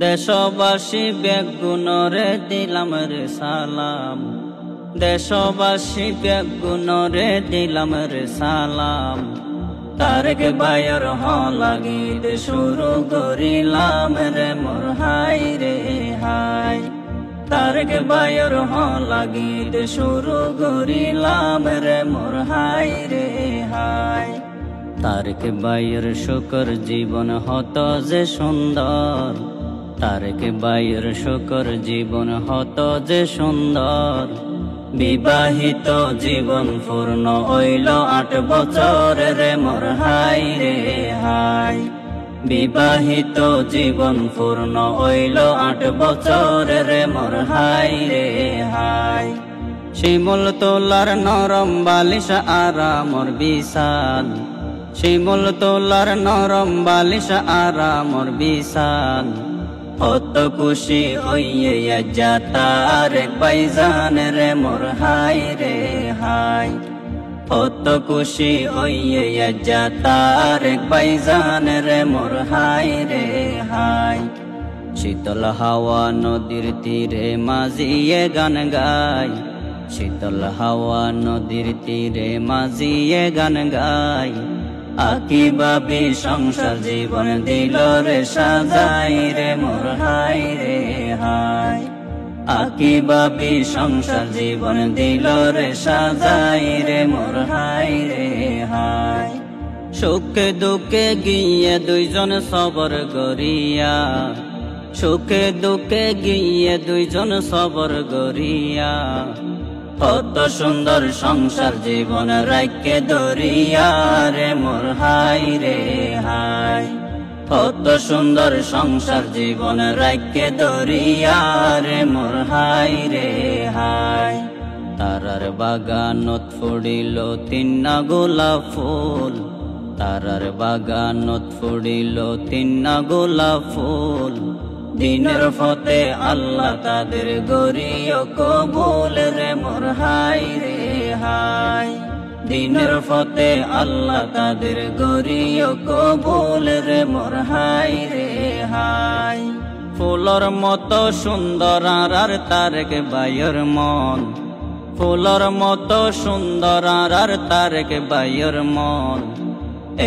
দেশবাসী বেগুনরে দিলাম রে সালাম, দেশবাসী বেগুনরে দিলাম রে সালাম। তারেক ভাইয়ের লাগীদ শুরু করিলাম রে মোর হাই রে হাই। তারেক ভাইয়ের লাগীদ শুরু করিলাম রে মোর হাই রে হাই। তারেক ভাইয়ের শুকর জীবন হতো যে সুন্দর, তারেক ভাইয়ের শুকর জীবন হতো যে সুন্দর। বিবাহিত জীবন পূর্ণ হইল 8 বছর রে মোর হাই রে হাই। বিবাহিত জীবন পূর্ণ হইল 8 বছর রে মোর হাই রে হাই। শিমুল তোলার নরম বালিশ আরামর বিশাল, শিমুল তোলার নরম বালিশ আরামর বিশাল। কত খুশি হইয়া যা তারেক ভাইজান রে মোর হাই রে হাই। কত খুশি হইয়া যা তারেক ভাইজান রে মোর হাই রে হাই। শীতল হাওয়া নদীর তীরে মাঝিয়ে গান গাই, শীতল হাওয়া নদীর তীরে মাঝিয়ে গান গাই। আকি বাবি সংসার জীবন দিল রে সাজাই রে মোর হাই রে হাই। আকি বাবি সংসার জীবন দিল রে সাজাই রে মোর হাই রে হাই। সুখে দুঃখে গিয়ে দুইজন সবর গরিয়া, সুখে দুঃখে গিয়ে দুইজন সবর গরিয়া। কত সুন্দর সংসার জীবন রাখে দরিয়া রে মোর হাই রে হাই। কত সুন্দর সংসার জীবন রাখে দরিয়া রে মোর হাই রে হাই। তারার বাগানত ফুড়িল 3 গোলাপ ফুল, তারার বাগানত ফুড়িল 3 গোলাপ ফুল। দিনের ফতে আল্লাহ তাদের গরিয় কবুল রে মোর হাই রে হাই। দিনের ফতে আল্লাহ তাদের গরিয় কবুল রে মোর হাই রে হাই। ফুলর মতো সুন্দর আর তারেক ভাইয়ের মন, ফুলর মতো সুন্দর আর তারেক ভাইয়ের মন।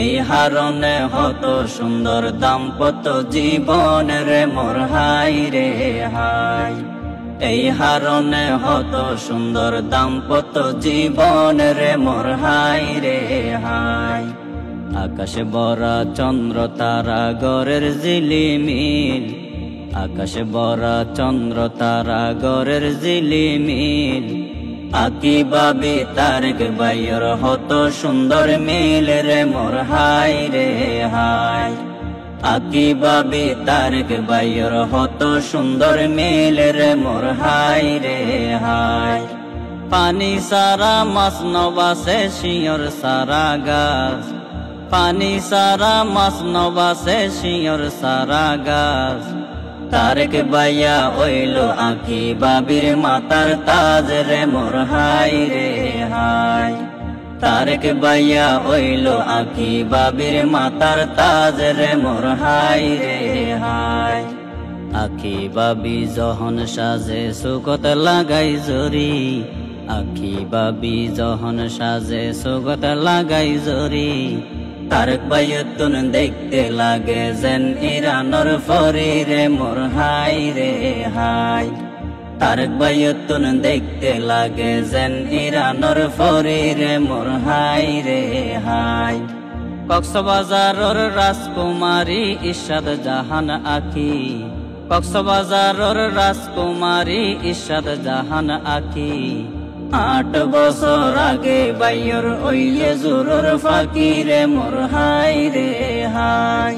এই হারনে হতো সুন্দর দাম্পত্য জীবন রে মোর হাই রে হাই। এই হারনে হতো সুন্দর দাম্পত্য জীবন রে মোর হাই রে হাই। আকাশে ভরা চন্দ্র তারা গরের ঝিলিমিল, আকাশে ভরা চন্দ্র তারা গরের ঝিলিমিল। আকি বাবি তারেক ভাইয়ের হতো সুন্দর মিল রে মোর হাই রে হাই। আকি বাবি তারেক ভাইয়ের হতো সুন্দর মিল রে মোর হাই রে হাই। পানি সারা মাছ নবাসে শিয়র সারা গাছ, পানি সারা মাছ নবাসে শিয়র সারা গাছ। তারেক ভাইয়া হইল আকি বাবির মাতার তাজ রে মোর হাই রে হাই। তারেক ভাইয়া হইল আকি বাবির মাতার তাজ রে মোর হাই রে হাই। আকি বাবি যখন সাজে সুগত লাগাই জরি, আকি বাবি যখন সাজে সুগত লাগাই জরি। তারেক ভাইয়তুন দেখতে লাগে যেন ইরানোর ফরি রে মোর হাই রে হাই। তারেক ভাইয়তুন দেখতে লাগে যেন ইরানোর ফরি রে মোর হাই রে হাই। কক্সবাজারের রাজকুমারী ইরশাদ জাহান আকি, কক্সবাজারের রাজকুমারী ইরশাদ জাহান আকি। 8 বছর আগে ভাইয়ের ওইয়ে জোরর ফাঁকি রে মোর হাই রে হাই।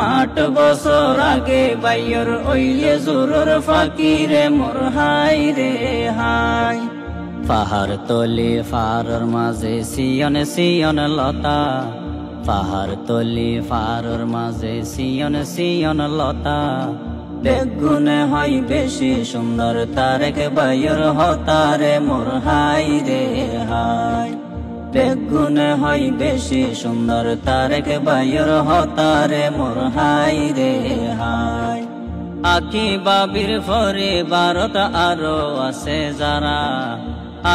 8 বছর আগে ভাইয়ের ওইয়ে জোরর ফাঁকি রে মোর হাই রে হাই। পাহাড় তলি পাহাড়ের মাঝে সিয়ন সিয়ন লতা, পাহাড় তলি পাহাড়ের মাঝে সিয়ন সিয়ন লতা। বেগুনে হয় বেশি সুন্দর তারেক ভাইয়ের হতা রে মোর হাই রে হাই। বেগুনে হয় বেশি সুন্দর তারেক ভাইয়ের হতা রে মোর হাই রে হাই। আকি বাবির পরিবারত আরো আছে যারা,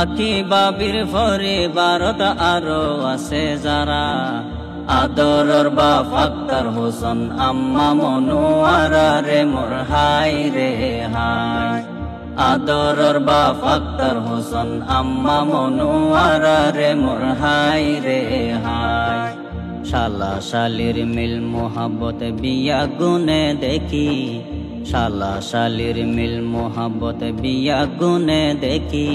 আকি বাবির পরিবারত আরো আছে যারা, আদরর বাপ আক্তার হোসেন আম্মা মনোয়ারা রে মোর হাই রে হাই। আদরর বাপ আক্তার হোসেন আম্মা মনোয়ারা রে মোর হাই রে হাই। শালা শালির মিল মোহাব্বত বিয়া গুনে দেখি, শালা শালির মিল মোহাব্বত বিয়া গুনে দেখি,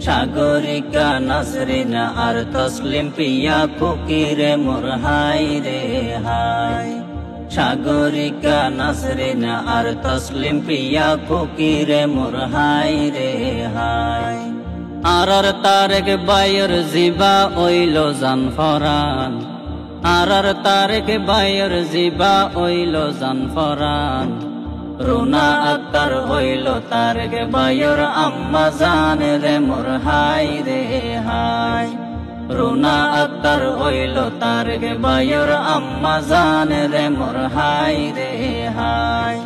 সাগরিকা নাসরিনা আর তসলিম পিয়া ফকিরে মোর হাই রে হাই। সাগরিকা নাসরিনা আর তসলিম পিয়া ফকিরে মোর হাই রে হাই। আর তারেক বায়র জিবা ওইল জান ফরান, আর তারেক বায়র জিবা ওইল জান ফরান, রুনা আক্তার হইল তারেক বায়র আম্মা জান রে মোর হাই রে হাই। রুনা আক্তার হইল তারেক বায়র আম্মা জান রে মোর হাই রে হাই।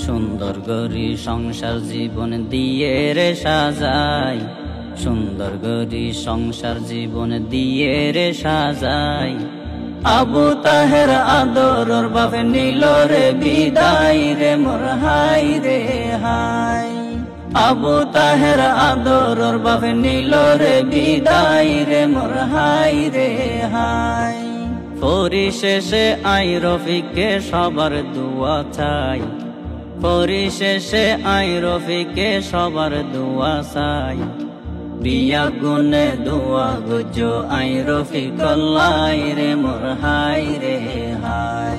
সুন্দর গরি সংসার জীবন দিয়ে রে সাজাই, সুন্দর গরি সংসার জীবন দিয়ে রে সাজাই, আবু তাহের আদরর বাপে নিল রে বিদায় রে মোর হাই রে হাই। আবু তাহের আদরর বাপে নিল রে বিদায় রে মোর হাই রে হাই। পরিশেষে আই রফিকে সবার দুয়া চাই, পরিশেষে আই রফিকে সবার দুয়া চাই, বিয়া গুনে দুয়া গুজো আই রফিক লাই রে মোর হাই রে হাই।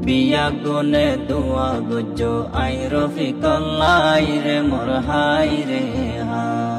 বিয়া গুনে দুয়া গুজো আই রফিক লাই রে মোর হাই রে হাই।